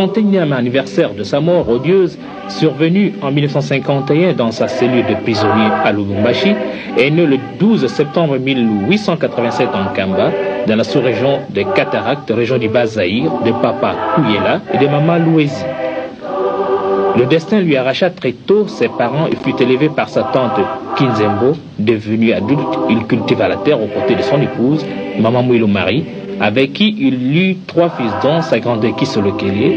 31e anniversaire de sa mort odieuse, survenue en 1951 dans sa cellule de prisonnier à Lubumbashi, est né le 12 septembre 1887 en Kamba, dans la sous-région de Cataracte, région du Bas-Zaïre, de papa Kouyela et de maman Louézi. Le destin lui arracha très tôt ses parents et fut élevé par sa tante Kinzembo. Devenu adulte, il cultiva la terre aux côtés de son épouse, maman Mouilou Marie, avec qui il eut 3 fils dont sa grande Kisolokele,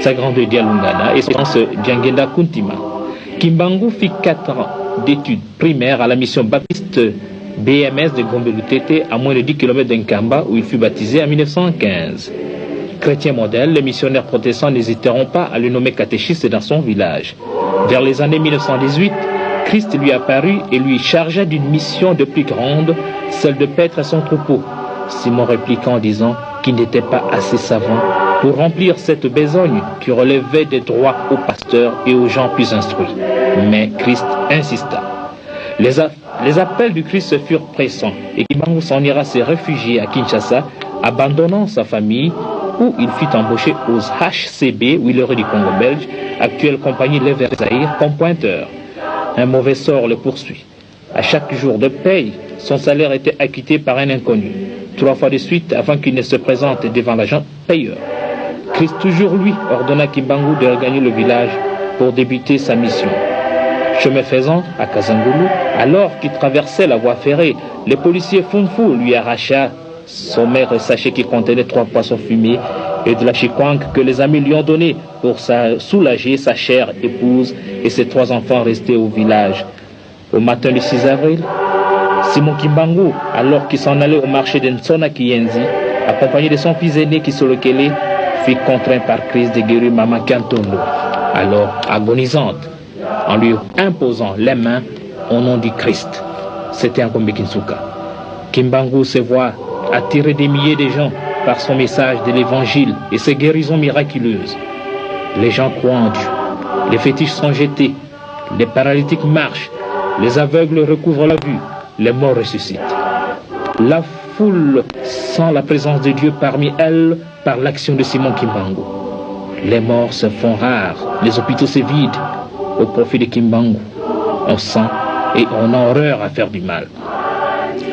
sa grande Dialungana et son fils Diangenda Kuntima. Kimbangu fit 4 ans d'études primaires à la mission baptiste BMS de Gombe-Lutete à moins de 10 km d'Nkamba où il fut baptisé en 1915. Chrétien modèle, les missionnaires protestants n'hésiteront pas à le nommer catéchiste dans son village. Vers les années 1918, Christ lui apparut et lui chargea d'une mission de plus grande, celle de paître son troupeau. Simon répliqua en disant qu'il n'était pas assez savant pour remplir cette besogne qui relevait des droits aux pasteurs et aux gens plus instruits. Mais Christ insista. Les appels du Christ furent pressants et Kimbangu s'en ira se réfugier à Kinshasa, abandonnant sa famille, où il fut embauché aux HCB, Willery du Congo belge, actuelle compagnie Lever Zaïre, comme pointeur. Un mauvais sort le poursuit. À chaque jour de paye, son salaire était acquitté par un inconnu, 3 fois de suite avant qu'il ne se présente devant l'agent payeur. Christ, toujours lui, ordonna Kimbangu de regagner le village pour débuter sa mission. Chemin faisant, à Kazangoulou, alors qu'il traversait la voie ferrée, le policier Funfu lui arracha son maigre sachet qui contenait 3 poissons fumés et de la chikwang que les amis lui ont donné pour soulager sa chère épouse et ses 3 enfants restés au village. Au matin du 6 avril, Simon Kimbangu, alors qu'il s'en allait au marché de Nsona Kiyenzi, accompagné de son fils aîné Kisolokele, fut contraint par Christ de guérir Maman Kantondo, alors agonisante, en lui imposant les mains au nom du Christ. C'était un Kombe Kinsuka. Kimbangu se voit attirer des milliers de gens par son message de l'évangile et ses guérisons miraculeuses. Les gens croient en Dieu, les fétiches sont jetés, les paralytiques marchent, les aveugles recouvrent la vue, les morts ressuscitent. La foule sent la présence de Dieu parmi elles par l'action de Simon Kimbangu. Les morts se font rares, les hôpitaux se vident au profit de Kimbangu. On sent et on a horreur à faire du mal.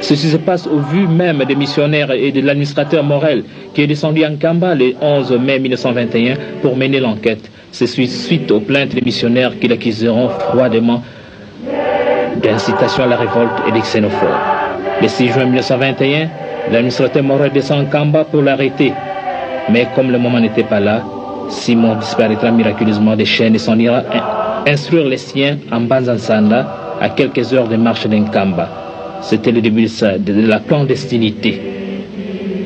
Ceci se passe au vu même des missionnaires et de l'administrateur Morel qui est descendu en Kamba le 11 mai 1921 pour mener l'enquête. C'est suite aux plaintes des missionnaires qui l'accuseront froidement d'incitation à la révolte et des xénophobes. Le 6 juin 1921, l'administrateur Morel descend en Kamba pour l'arrêter. Mais comme le moment n'était pas là, Simon disparaîtra miraculeusement des chaînes et s'en ira instruire les siens en Banzansanda à quelques heures de marche d'Nkamba. C'était le début de la clandestinité.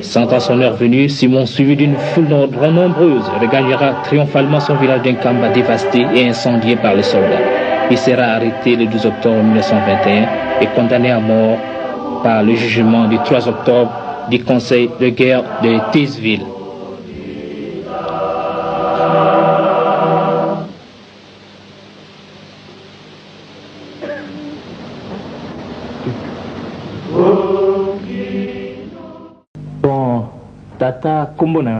Sentant son heure venue, Simon, suivi d'une foule nombreuse, regagnera triomphalement son village d'Nkamba dévasté et incendié par les soldats. Il sera arrêté le 12 octobre 1921 et condamné à mort par le jugement du 3 octobre du Conseil de guerre de Taysville. Bon, Tata Kombona.